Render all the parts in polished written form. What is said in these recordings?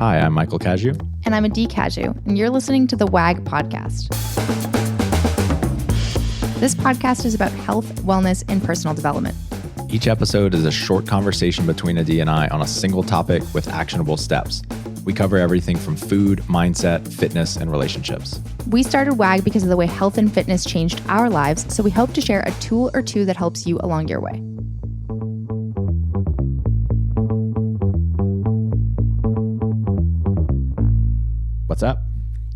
Hi, I'm Michael Caju. And I'm Adee Caju, and you're listening to the WAG podcast. This podcast is about health, wellness, and personal development. Each episode is a short conversation between Adee and I on a single topic with actionable steps. We cover everything from food, mindset, fitness, and relationships. We started WAG because of the way health and fitness changed our lives, so we hope to share a tool or two that helps you along your way. What's up?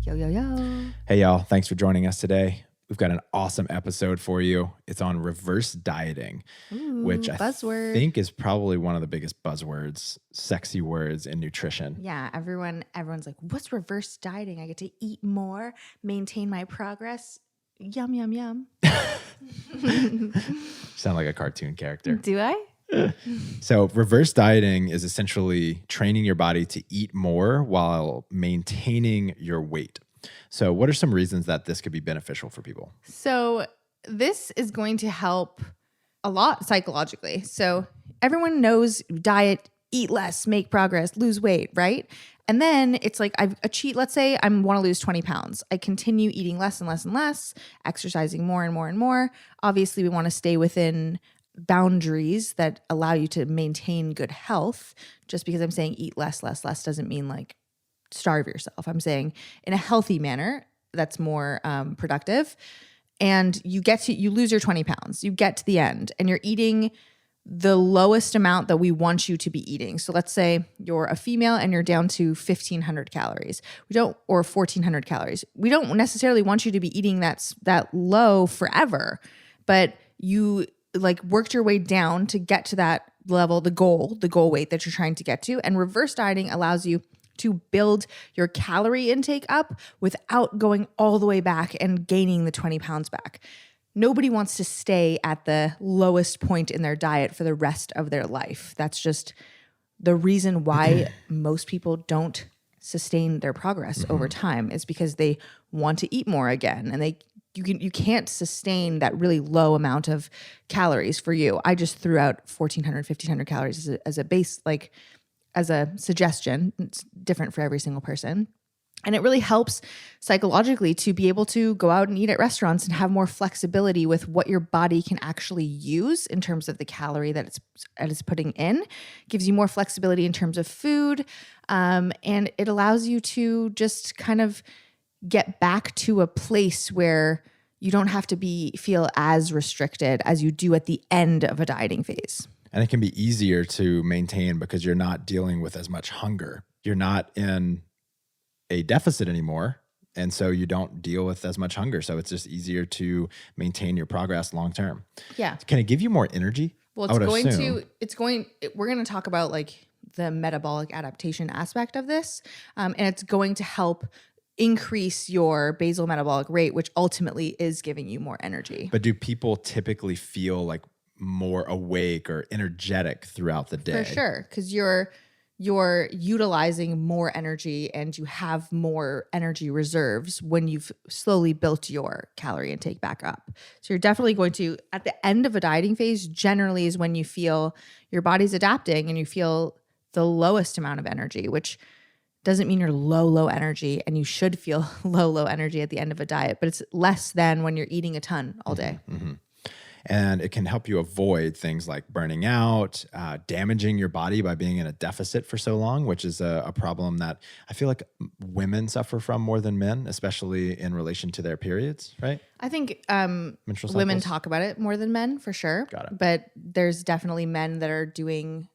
Yo, yo, yo. Hey, y'all. Thanks for joining us today. We've got an awesome episode for you. It's on reverse dieting, which I think is probably one of the biggest buzzwords, sexy words in nutrition. Yeah, everyone's like, what's reverse dieting? I get to eat more, maintain my progress. Yum, yum, yum. Sound like a cartoon character. Do I? So reverse dieting is essentially training your body to eat more while maintaining your weight. So what are some reasons that this could be beneficial for people? So this is going to help a lot psychologically. So everyone knows diet, eat less, make progress, lose weight, right? And then it's like let's say I want to lose 20 pounds. I continue eating less and less and less, exercising more and more and more. Obviously, we want to stay within boundaries that allow you to maintain good health. Just because I'm saying eat less doesn't mean like starve yourself. I'm saying in a healthy manner that's more productive. And you lose your 20 pounds. You get to the end and you're eating the lowest amount that we want you to be eating. So let's say you're a female and you're down to 1,500 calories. Or 1,400 calories. We don't necessarily want you to be eating that low forever, but you like worked your way down to get to that level, the goal weight that you're trying to get to. And reverse dieting allows you to build your calorie intake up without going all the way back and gaining the 20 pounds back. Nobody wants to stay at the lowest point in their diet for the rest of their life. That's just the reason why most people don't sustain their progress over time, is because they want to eat more again, and you can't sustain that really low amount of calories for you. I just threw out 1,400, 1,500 calories as a base, like as a suggestion. It's different for every single person. And it really helps psychologically to be able to go out and eat at restaurants and have more flexibility with what your body can actually use in terms of the calorie that it's putting in. It gives you more flexibility in terms of food. And it allows you to just kind of get back to a place where you don't have to feel as restricted as you do at the end of a dieting phase. And it can be easier to maintain because you're not dealing with as much hunger. You're not in a deficit anymore, and so you don't deal with as much hunger. So it's just easier to maintain your progress long term. Yeah. Can it give you more energy? Well, we're going to talk about like the metabolic adaptation aspect of this, and it's going to help increase your basal metabolic rate, which ultimately is giving you more energy. But do people typically feel like more awake or energetic throughout the day? For sure, because you're utilizing more energy and you have more energy reserves when you've slowly built your calorie intake back up. So you're definitely going to, at the end of a dieting phase, generally is when you feel your body's adapting and you feel the lowest amount of energy, which doesn't mean you're low energy, and you should feel low energy at the end of a diet, but it's less than when you're eating a ton all day. Mm-hmm. And it can help you avoid things like burning out, damaging your body by being in a deficit for so long, which is a problem that I feel like women suffer from more than men, especially in relation to their periods, right? I think women talk about it more than men, for sure. Got it. But there's definitely men that are doing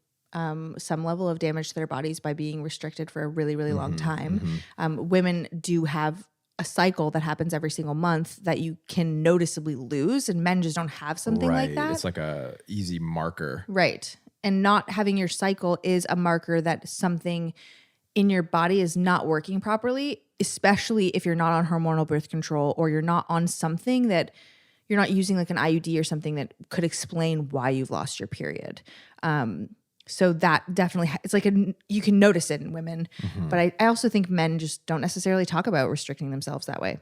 some level of damage to their bodies by being restricted for a really, really long time. Women do have a cycle that happens every single month that you can noticeably lose, and men just don't have something like that. It's like a easy marker. Right. And not having your cycle is a marker that something in your body is not working properly, especially if you're not on hormonal birth control or you're not on something that you're not using, like an IUD or something that could explain why you've lost your period. So that definitely, it's like you can notice it in women, but I also think men just don't necessarily talk about restricting themselves that way.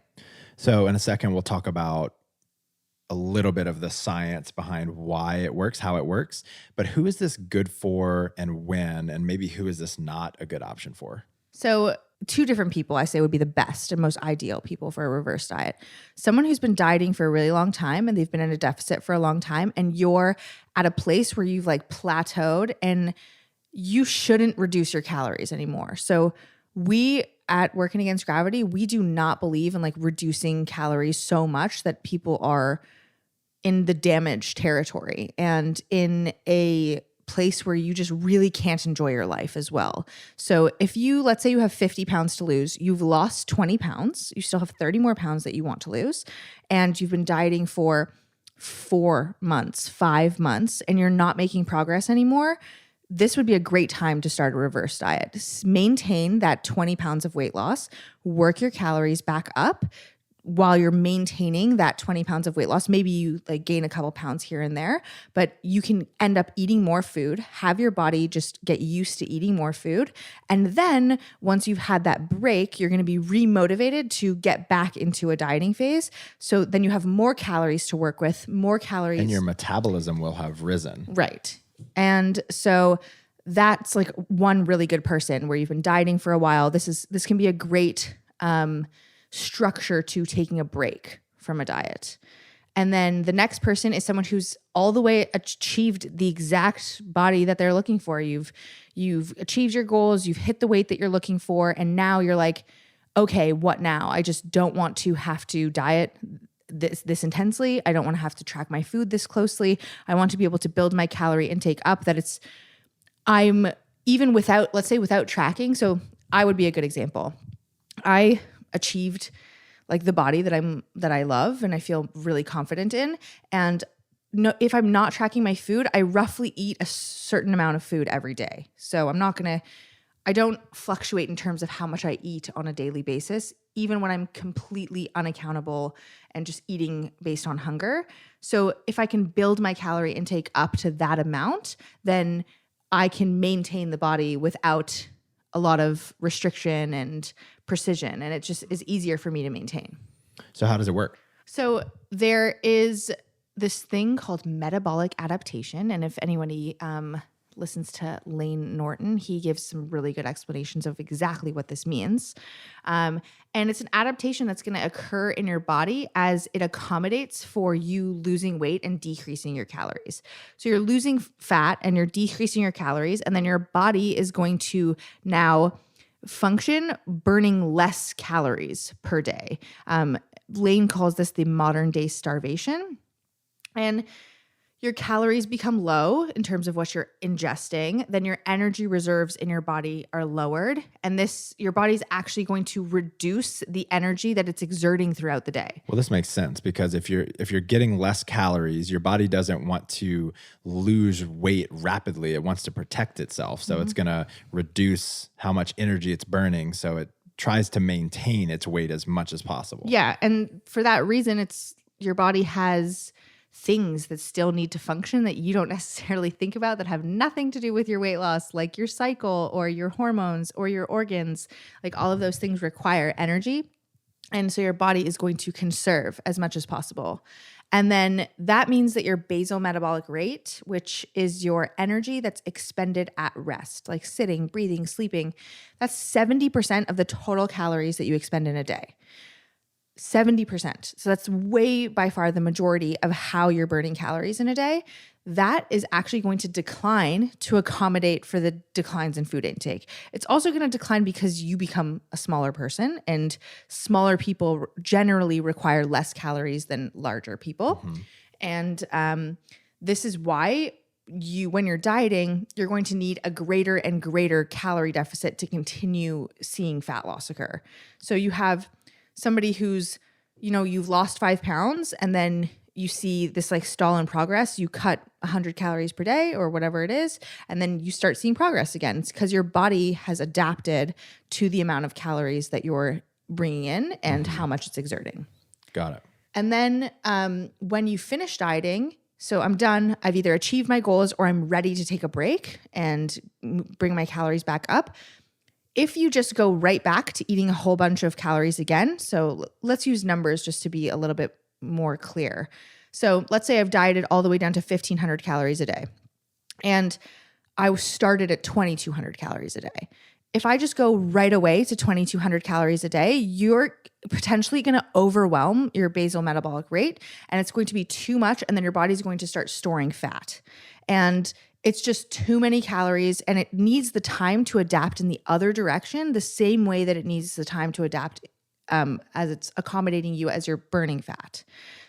So in a second, we'll talk about a little bit of the science behind why it works, how it works, but who is this good for and when, and maybe who is this not a good option for? So, two different people I say would be the best and most ideal people for a reverse diet. Someone who's been dieting for a really long time and they've been in a deficit for a long time, and you're at a place where you've like plateaued and you shouldn't reduce your calories anymore. So, we at Working Against Gravity, we do not believe in like reducing calories so much that people are in the damaged territory and in a place where you just really can't enjoy your life as well. So if you, let's say you have 50 pounds to lose, you've lost 20 pounds, you still have 30 more pounds that you want to lose, and you've been dieting for 4 months, 5 months, and you're not making progress anymore, this would be a great time to start a reverse diet. Maintain that 20 pounds of weight loss, work your calories back up, while you're maintaining that 20 pounds of weight loss. Maybe you like gain a couple pounds here and there, but you can end up eating more food, have your body just get used to eating more food. And then once you've had that break, you're going to be remotivated to get back into a dieting phase. So then you have more calories to work with, more calories. And your metabolism will have risen. Right. And so that's like one really good person where you've been dieting for a while. This can be a great, structure to taking a break from a diet. And then the next person is someone who's all the way achieved the exact body that they're looking for. You've achieved your goals, you've hit the weight that you're looking for, and now you're like, okay, what now? I just don't want to have to diet this intensely. I don't want to have to track my food this closely. I want to be able to build my calorie intake up that I'm even without, let's say without tracking. So I would be a good example. I achieved like the body that I love and I feel really confident in. And if I'm not tracking my food, I roughly eat a certain amount of food every day. So I don't fluctuate in terms of how much I eat on a daily basis, even when I'm completely unaccountable and just eating based on hunger. So if I can build my calorie intake up to that amount, then I can maintain the body without a lot of restriction and precision, and it just is easier for me to maintain. So how does it work? So there is this thing called metabolic adaptation, and if anybody listens to Lane Norton, he gives some really good explanations of exactly what this means. And it's an adaptation that's going to occur in your body as it accommodates for you losing weight and decreasing your calories. So you're losing fat and you're decreasing your calories, and then your body is going to now function burning less calories per day. Lane calls this the modern day starvation. And your calories become low in terms of what you're ingesting, then your energy reserves in your body are lowered, and your body's actually going to reduce the energy that it's exerting throughout the day. Well, this makes sense because if you're getting less calories, your body doesn't want to lose weight rapidly. It wants to protect itself. So it's going to reduce how much energy it's burning. So it tries to maintain its weight as much as possible. Yeah, and for that reason, your body has things that still need to function that you don't necessarily think about that have nothing to do with your weight loss, like your cycle or your hormones or your organs. Like all of those things require energy. And so your body is going to conserve as much as possible. And then that means that your basal metabolic rate, which is your energy that's expended at rest, like sitting, breathing, sleeping, that's 70% of the total calories that you expend in a day. 70%. So that's way by far the majority of how you're burning calories in a day. That is actually going to decline to accommodate for the declines in food intake. It's also going to decline because you become a smaller person, and smaller people generally require less calories than larger people. And this is why when you're dieting, you're going to need a greater and greater calorie deficit to continue seeing fat loss occur. So you have somebody who's, you've lost 5 pounds and then you see this like stall in progress. You cut 100 calories per day or whatever it is, and then you start seeing progress again. It's because your body has adapted to the amount of calories that you're bringing in and how much it's exerting. Got it. And then when you finish dieting, so I'm done, I've either achieved my goals or I'm ready to take a break and bring my calories back up. If you just go right back to eating a whole bunch of calories again, so let's use numbers just to be a little bit more clear. So let's say I've dieted all the way down to 1,500 calories a day, and I started at 2,200 calories a day. if I just go right away to 2,200 calories a day, you're potentially going to overwhelm your basal metabolic rate, and it's going to be too much, and then your body's going to start storing fat. And it's just too many calories, and it needs the time to adapt in the other direction the same way that it needs the time to adapt as it's accommodating you as you're burning fat.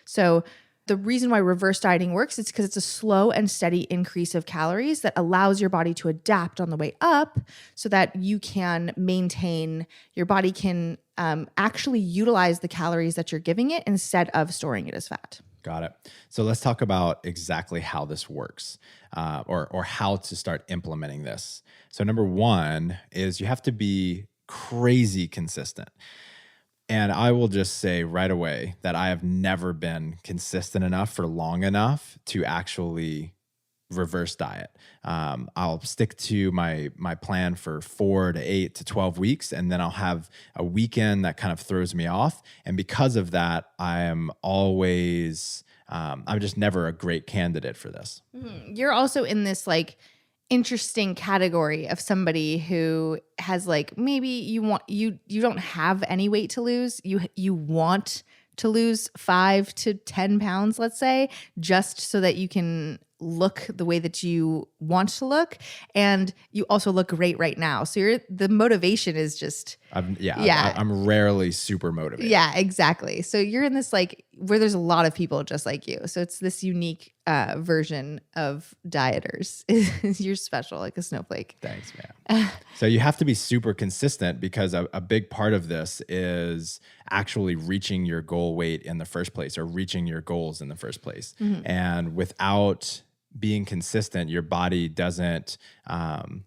So the reason why reverse dieting works is because it's a slow and steady increase of calories that allows your body to adapt on the way up so that you can maintain, your body can actually utilize the calories that you're giving it instead of storing it as fat. Got it. So let's talk about exactly how this works, or how to start implementing this. So number one is you have to be crazy consistent. And I will just say right away that I have never been consistent enough for long enough to actually reverse diet. I'll stick to my plan for 4 to 8 to 12 weeks, and then I'll have a weekend that kind of throws me off. And because of that, I am always, I'm just never a great candidate for this. Mm-hmm. You're also in this like interesting category of somebody who has like, maybe you don't have any weight to lose. You want to lose 5 to 10 pounds, let's say, just so that you can look the way that you want to look, and you also look great right now. So the motivation is just I'm rarely super motivated. Yeah, exactly. So you're in this like where there's a lot of people just like you. So it's this unique version of dieters. You're special, like a snowflake. Thanks, man. So you have to be super consistent because a big part of this is actually reaching your goal weight in the first place, or reaching your goals in the first place. Mm-hmm. And without being consistent, your body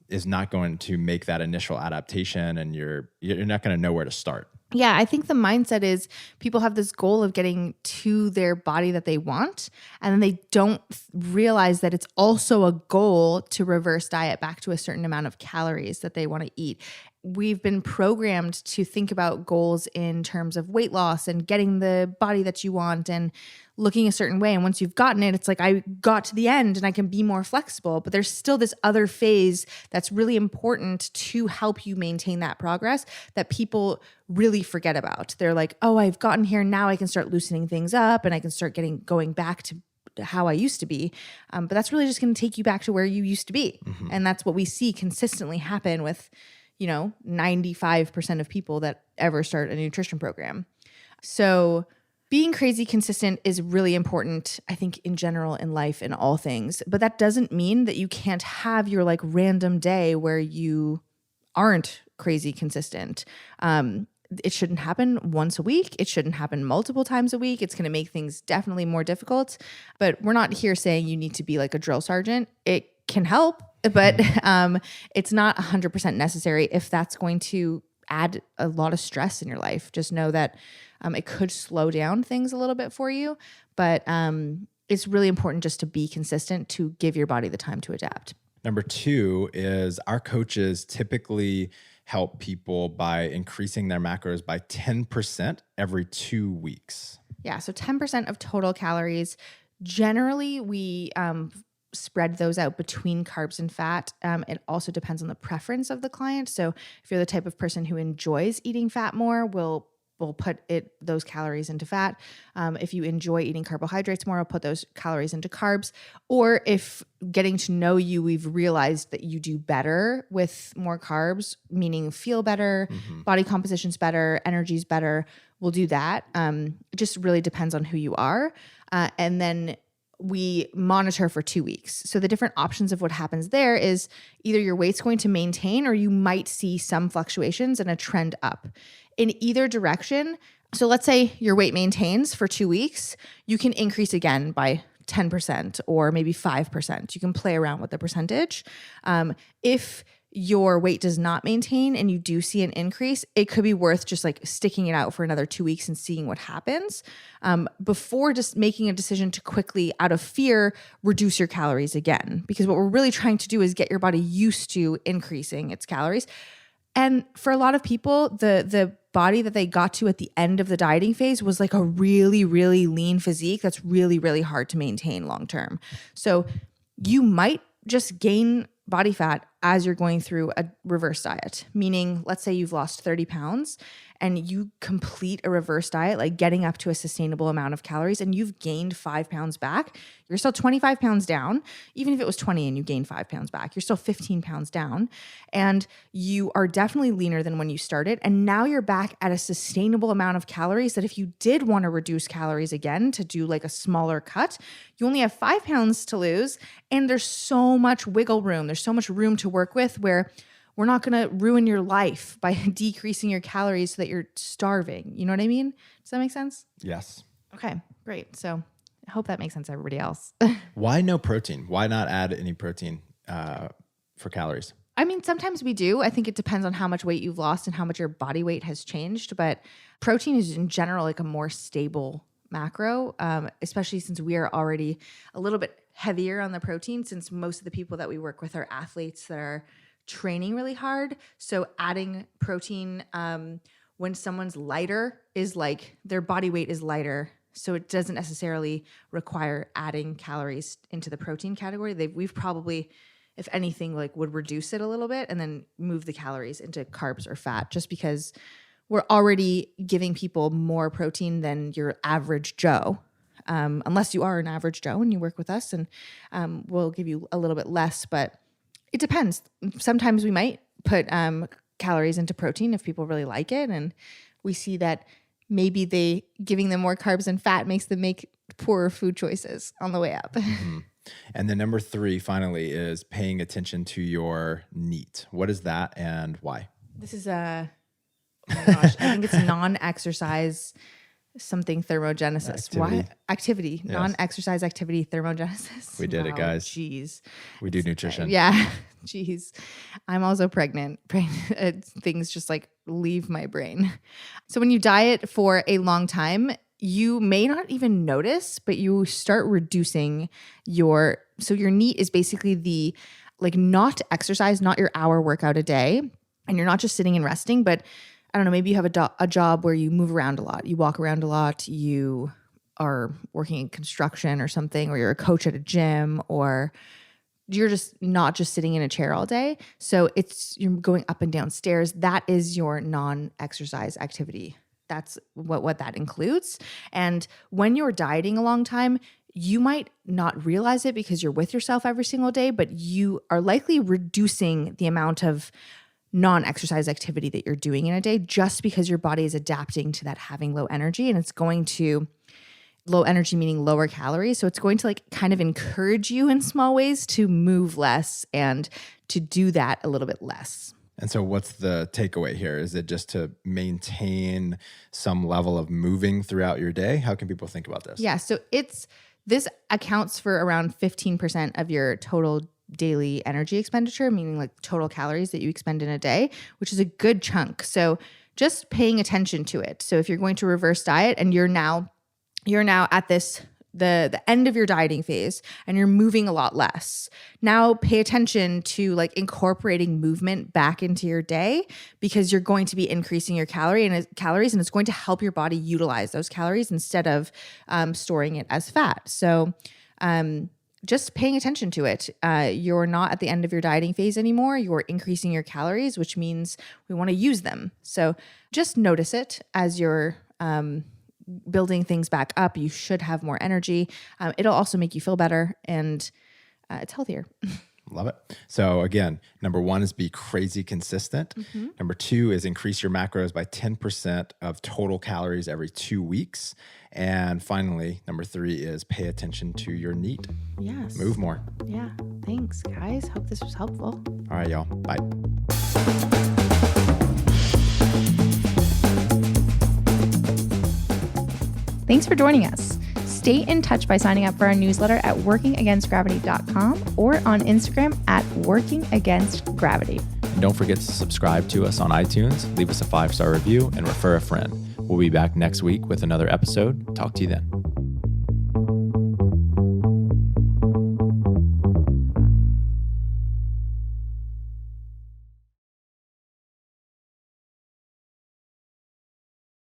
is not going to make that initial adaptation, and you're not going to know where to start. Yeah, I think the mindset is people have this goal of getting to their body that they want, and then they don't realize that it's also a goal to reverse diet back to a certain amount of calories that they want to eat. We've been programmed to think about goals in terms of weight loss and getting the body that you want and looking a certain way. And once you've gotten it, it's like, I got to the end and I can be more flexible. But there's still this other phase that's really important to help you maintain that progress that people really forget about. They're like, oh, I've gotten here. Now I can start loosening things up and I can start going back to how I used to be. But that's really just going to take you back to where you used to be. Mm-hmm. And that's what we see consistently happen with 95% of people that ever start a nutrition program. So being crazy consistent is really important, I think, in general in life, in all things. But that doesn't mean that you can't have your like random day where you aren't crazy consistent. It shouldn't happen once a week. It shouldn't happen multiple times a week. It's going to make things definitely more difficult. But we're not here saying you need to be like a drill sergeant. It can help, but it's not 100% necessary if that's going to add a lot of stress in your life. Just know that it could slow down things a little bit for you, but it's really important just to be consistent, to give your body the time to adapt. Number 2 is our coaches typically help people by increasing their macros by 10% every 2 weeks. Yeah, so 10% of total calories. Generally, we spread those out between carbs and fat. It also depends on the preference of the client. So if you're the type of person who enjoys eating fat more, we'll put those calories into fat. If you enjoy eating carbohydrates more, I'll put those calories into carbs. Or if getting to know you, we've realized that you do better with more carbs, meaning feel better, body composition's better, energy's better, we'll do that. It just really depends on who you are. And then we monitor for 2 weeks. So the different options of what happens there is either your weight's going to maintain, or you might see some fluctuations and a trend up. In either direction, so let's say your weight maintains for 2 weeks, you can increase again by 10% or maybe 5%. You can play around with the percentage. If your weight does not maintain and you do see an increase, it could be worth just like sticking it out for another 2 weeks and seeing what happens before just making a decision to quickly, out of fear, reduce your calories again. Because what we're really trying to do is get your body used to increasing its calories. And for a lot of people, the body that they got to at the end of the dieting phase was like a really, really lean physique that's really, really hard to maintain long term. So you might just gain body fat as you're going through a reverse diet. Meaning, let's say you've lost 30 pounds and you complete a reverse diet, like getting up to a sustainable amount of calories, and you've gained 5 pounds back, you're still 25 pounds down. Even if it was 20 and you gained 5 pounds back, you're still 15 pounds down. And you are definitely leaner than when you started. And now you're back at a sustainable amount of calories that if you did want to reduce calories again to do like a smaller cut, you only have 5 pounds to lose. And there's so much wiggle room. There's so much room to work with where we're not going to ruin your life by decreasing your calories so that you're starving. You know what I mean? Does that make sense? Yes. Okay, great. So I hope that makes sense to everybody else. Why no protein? Why not add any protein for calories? I mean, sometimes we do. I think it depends on how much weight you've lost and how much your body weight has changed. But protein is in general like a more stable macro, especially since we are already a little bit heavier on the protein, since most of the people that we work with are athletes that are training really hard. So adding protein when someone's lighter is like their body weight is lighter. So it doesn't necessarily require adding calories into the protein category. We've probably, if anything, like would reduce it a little bit and then move the calories into carbs or fat, just because we're already giving people more protein than your average Joe. Unless you are an average Joe and you work with us, and we'll give you a little bit less, but it depends. Sometimes we might put calories into protein if people really like it, and we see that maybe giving them more carbs and fat makes them make poorer food choices on the way up. Mm-hmm. And then number 3, finally, is paying attention to your NEAT. What is that and why? This is oh my gosh, I think it's non-exercise something thermogenesis. Why? Activity. Yes. Non-exercise activity thermogenesis. We did it, guys. Jeez. We do nutrition. Yeah. Jeez. I'm also pregnant. Things just like leave my brain. So when you diet for a long time, you may not even notice, but you start reducing your NEAT is basically the like not exercise, not your hour workout a day. And you're not just sitting and resting, but I don't know, maybe you have a job where you move around a lot. You walk around a lot. You are working in construction or something, or you're a coach at a gym, or you're just not just sitting in a chair all day. So you're going up and down stairs. That is your non-exercise activity. That's what that includes. And when you're dieting a long time, you might not realize it because you're with yourself every single day, but you are likely reducing the amount of non-exercise activity that you're doing in a day just because your body is adapting to that having low energy, and it's going to low energy meaning lower calories. So it's going to like kind of encourage you in small ways to move less and to do that a little bit less. And so what's the takeaway here? Is it just to maintain some level of moving throughout your day? How can people think about this? Yeah. So this accounts for around 15% of your total daily energy expenditure, meaning like total calories that you expend in a day, which is a good chunk. So just paying attention to it. So if you're going to reverse diet and you're now at the end of your dieting phase and you're moving a lot less, now pay attention to like incorporating movement back into your day, because you're going to be increasing your calories and it's going to help your body utilize those calories instead of storing it as fat. So just paying attention to it. You're not at the end of your dieting phase anymore. You're increasing your calories, which means we want to use them. So just notice it as you're building things back up. You should have more energy. It'll also make you feel better, and it's healthier. Love it. So again, number 1 is be crazy consistent. Mm-hmm. Number 2 is increase your macros by 10% of total calories every 2 weeks. And finally, number 3 is pay attention to your NEAT. Yes. Move more. Yeah. Thanks, guys. Hope this was helpful. All right, y'all. Bye. Thanks for joining us. Stay in touch by signing up for our newsletter at workingagainstgravity.com or on Instagram at workingagainstgravity. And don't forget to subscribe to us on iTunes, leave us a 5-star review, and refer a friend. We'll be back next week with another episode. Talk to you then.